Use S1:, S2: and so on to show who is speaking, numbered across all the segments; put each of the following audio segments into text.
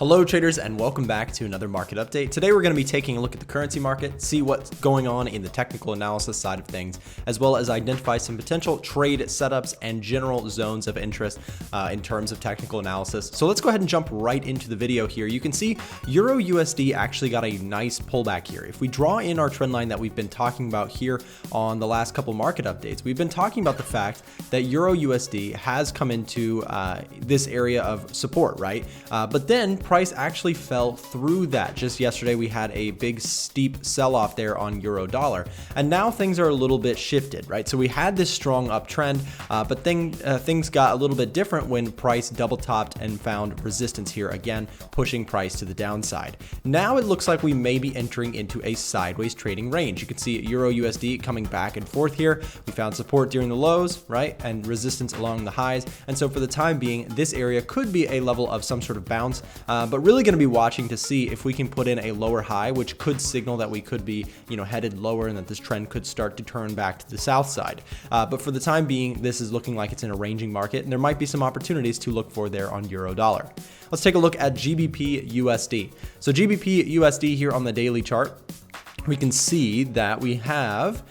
S1: Hello traders, and welcome back to another market update. Today we're going to be taking a look at the currency market, see what's going on in the technical analysis side of things, as well as identify some potential trade setups and general zones of interest in terms of technical analysis. So let's go ahead and jump right into the video here. You can see EURUSD actually got a nice pullback here. If we draw in our trend line that we've been talking about here on the last couple market updates, we've been talking about the fact that EURUSD has come into this area of support, right? But then price actually fell through that. Just yesterday we had a big steep sell-off there on euro dollar, and now things are a little bit shifted, right? So we had this strong uptrend, but things got a little bit different when price double topped and found resistance here again, pushing price to the downside. Now it looks like we may be entering into a sideways trading range. You can see EURUSD coming back and forth here. We found support during the lows, right, and resistance along the highs, and so for the time being this area could be a level of some sort of bounce, but really going to be watching to see if we can put in a lower high, which could signal that we could be, headed lower and that this trend could start to turn back to the south side. But for the time being, this is looking like it's in a ranging market, and there might be some opportunities to look for there on euro dollar. Let's take a look at GBPUSD. So GBPUSD here on the daily chart, we can see that we have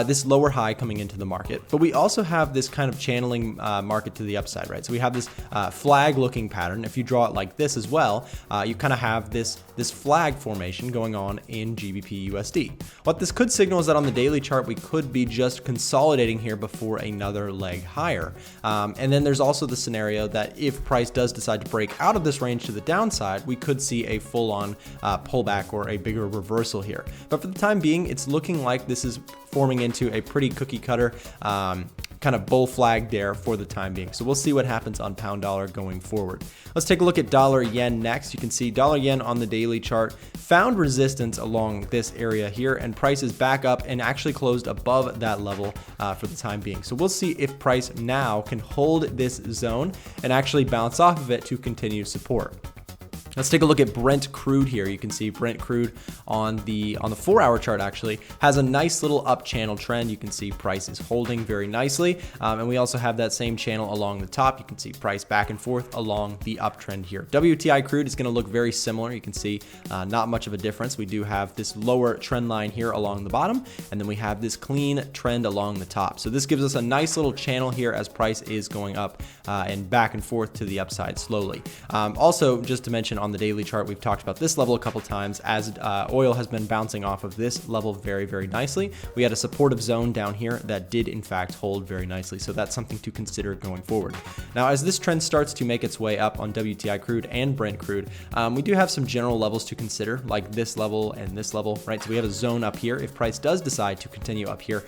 S1: this lower high coming into the market, but we also have this kind of channeling market to the upside, right? So we have this flag looking pattern. If you draw it like this as well, you kind of have this flag formation going on in GBPUSD. What this could signal is that on the daily chart, we could be just consolidating here before another leg higher. And then there's also the scenario that if price does decide to break out of this range to the downside, we could see a full-on pullback or a bigger reversal here. But for the time being, it's looking like this is forming into a pretty cookie cutter kind of bull flag there for the time being. So we'll see what happens on pound dollar going forward. Let's take a look at dollar yen next. You can see dollar yen on the daily chart found resistance along this area here, and price is back up and actually closed above that level for the time being. So we'll see if price now can hold this zone and actually bounce off of it to continue support. Let's take a look at Brent Crude here. You can see Brent Crude on the 4-hour chart actually has a nice little up channel trend. You can see price is holding very nicely. And we also have that same channel along the top. You can see price back and forth along the uptrend here. WTI crude is going to look very similar. You can see not much of a difference. We do have this lower trend line here along the bottom, and then we have this clean trend along the top. So this gives us a nice little channel here as price is going up and back and forth to the upside slowly. Also, just to mention, on the daily chart, we've talked about this level a couple times as oil has been bouncing off of this level very, very nicely. We had a supportive zone down here that did in fact hold very nicely. So that's something to consider going forward. Now, as this trend starts to make its way up on WTI crude and Brent crude, we do have some general levels to consider, like this level and this level, right? So we have a zone up here. If price does decide to continue up here,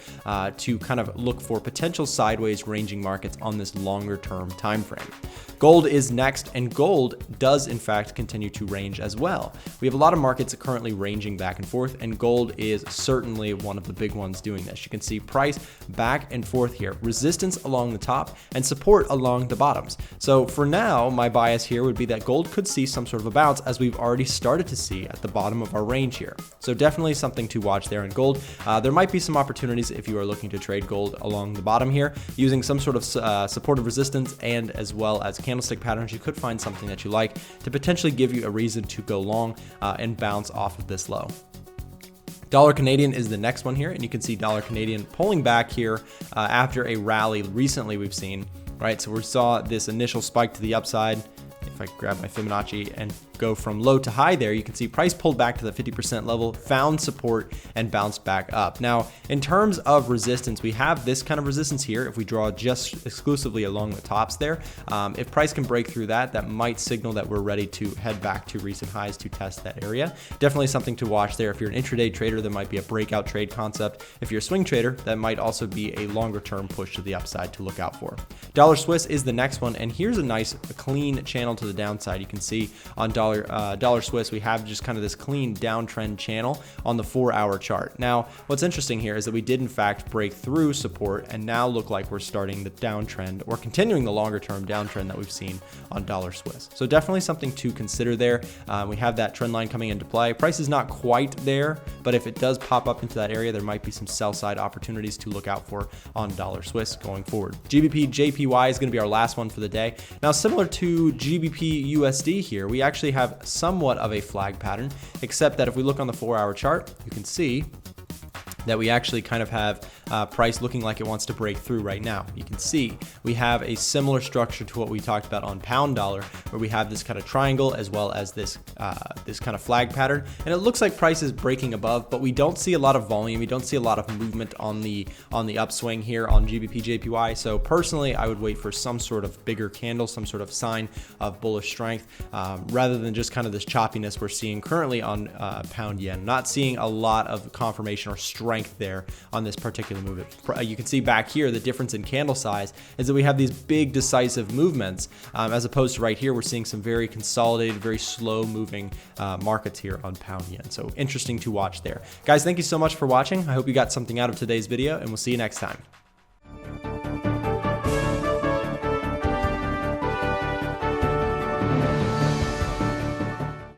S1: to kind of look for potential sideways ranging markets on this longer term time frame. Gold is next, and gold does in fact continue to range as well. We have a lot of markets currently ranging back and forth, and gold is certainly one of the big ones doing this. You can see price back and forth here, resistance along the top and support along the bottoms. So for now, my bias here would be that gold could see some sort of a bounce, as we've already started to see at the bottom of our range here. So definitely something to watch there in gold. There might be some opportunities if you are looking to trade gold along the bottom here, using some sort of supportive resistance, and as well as candlestick patterns. You could find something that you like to potentially give you a reason to go long and bounce off of this low. Dollar Canadian is the next one here, and you can see dollar Canadian pulling back here after a rally recently we've seen, right? So we saw this initial spike to the upside. If I grab my Fibonacci and go from low to high there, you can see price pulled back to the 50% level, found support, and bounced back up. Now, in terms of resistance, we have this kind of resistance here. If we draw just exclusively along the tops there, if price can break through that, that might signal that we're ready to head back to recent highs to test that area. Definitely something to watch there. If you're an intraday trader, there might be a breakout trade concept. If you're a swing trader, that might also be a longer term push to the upside to look out for. Dollar Swiss is the next one, and here's a nice clean channel to the downside. You can see on dollar Swiss, we have just kind of this clean downtrend channel on the 4-hour chart. Now, what's interesting here is that we did in fact break through support and now look like we're starting the downtrend, or continuing the longer term downtrend that we've seen on dollar Swiss. So definitely something to consider there. We have that trend line coming into play. Price is not quite there, but if it does pop up into that area, there might be some sell side opportunities to look out for on dollar Swiss going forward. GBPJPY is going to be our last one for the day. Now, similar to GBPUSD here, we actually have somewhat of a flag pattern, except that if we look on the 4-hour chart, you can see that we actually kind of have price looking like it wants to break through right now. You can see we have a similar structure to what we talked about on pound dollar, where we have this kind of triangle as well as this this kind of flag pattern, and it looks like price is breaking above, but we don't see a lot of volume. We don't see a lot of movement on the upswing here on GBPJPY. So personally, I would wait for some sort of bigger candle, some sort of sign of bullish strength, rather than just kind of this choppiness we're seeing currently on pound yen. Not seeing a lot of confirmation or strength there on this particular movement. You can see back here the difference in candle size is that we have these big decisive movements, as opposed to right here we're seeing some very consolidated, very slow moving markets here on pound yen. So interesting to watch there. Guys, thank you so much for watching. I hope you got something out of today's video, and we'll see you next time.